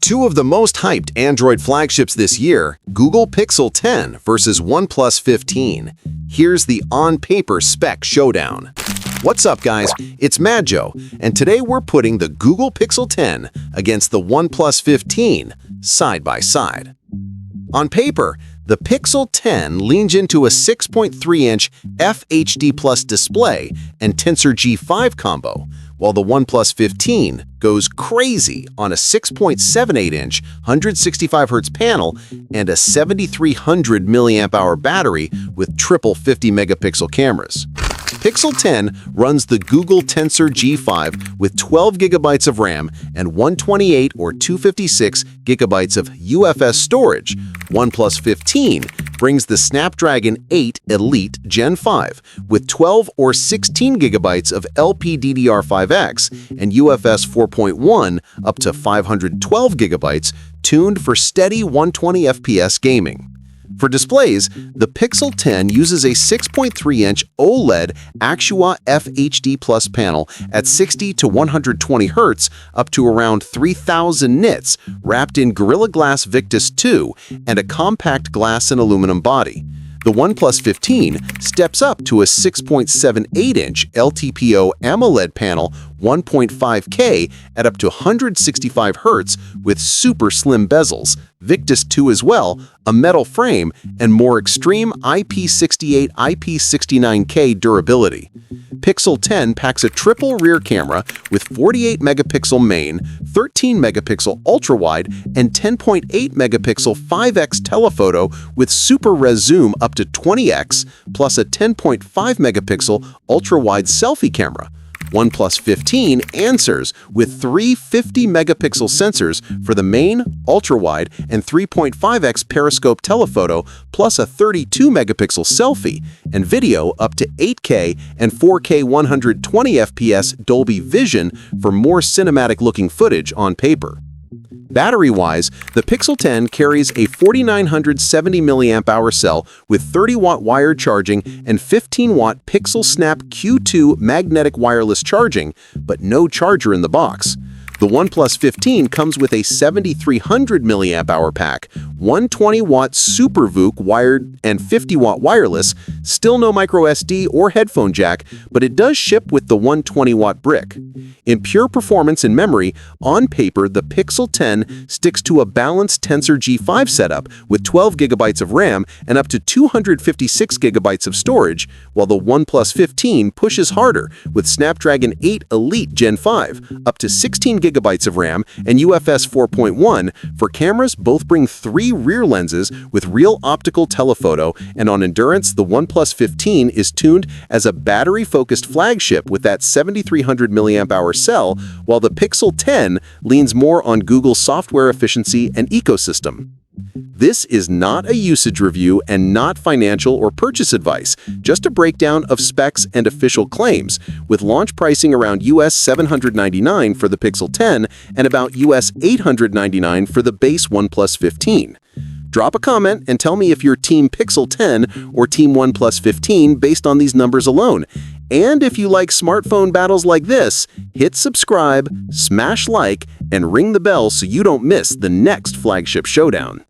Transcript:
Two of the most hyped Android flagships this year, Google Pixel 10 versus OnePlus 15. Here's the on-paper spec showdown. What's up, guys? It's Mad Joe, and today we're putting the Google Pixel 10 against the OnePlus 15 side by side. On paper, the Pixel 10 leans into a 6.3-inch FHD Plus display and Tensor G5 combo, while the OnePlus 15 goes crazy on a 6.78-inch 165Hz panel and a 7,300 mAh battery with triple 50-megapixel cameras. Pixel 10 runs the Google Tensor G5 with 12 GB of RAM and 128 or 256 GB of UFS storage. OnePlus 15 brings the Snapdragon 8 Elite Gen 5 with 12 or 16 GB of LPDDR5X and UFS 4.1 up to 512 GB, tuned for steady 120 FPS gaming. For displays, the Pixel 10 uses a 6.3-inch OLED Actua FHD Plus panel at 60 to 120 Hz up to around 3,000 nits, wrapped in Gorilla Glass Victus 2 and a compact glass and aluminum body. The OnePlus 15 steps up to a 6.78-inch LTPO AMOLED panel 1.5K at up to 165 Hz with super slim bezels, Victus 2 as well, a metal frame, and more extreme IP68 IP69K durability. Pixel 10 packs a triple rear camera with 48-megapixel main, 13-megapixel ultra-wide, and 10.8-megapixel 5x telephoto with super res zoom up to 20x, plus a 10.5-megapixel ultra-wide selfie camera. OnePlus 15 answers with three 50-megapixel sensors for the main, ultra-wide, and 3.5x periscope telephoto, plus a 32-megapixel selfie, and video up to 8K and 4K 120 FPS Dolby Vision for more cinematic-looking footage on paper. Battery-wise, the Pixel 10 carries a 4,970 mAh cell with 30-watt wired charging and 15-watt Pixel Snap Q2 magnetic wireless charging, but no charger in the box. The OnePlus 15 comes with a 7,300 mAh pack, 120-watt Super VOOC wired and 50-watt wireless, still no microSD or headphone jack, but it does ship with the 120-watt brick. In pure performance and memory, on paper, the Pixel 10 sticks to a balanced Tensor G5 setup with 12 GB of RAM and up to 256 GB of storage, while the OnePlus 15 pushes harder with Snapdragon 8 Elite Gen 5, up to 16 GB of RAM and UFS 4.1. For cameras, both bring three rear lenses with real optical telephoto, and on endurance, the OnePlus 15 is tuned as a battery-focused flagship with that 7,300 mAh cell, while the Pixel 10 leans more on Google's software efficiency and ecosystem. This is not a usage review and not financial or purchase advice, just a breakdown of specs and official claims, with launch pricing around US $799 for the Pixel 10 and about US $899 for the base OnePlus 15. Drop a comment and tell me if you're Team Pixel 10 or Team OnePlus 15 based on these numbers alone. And if you like smartphone battles like this, hit subscribe, smash like, and ring the bell so you don't miss the next flagship showdown.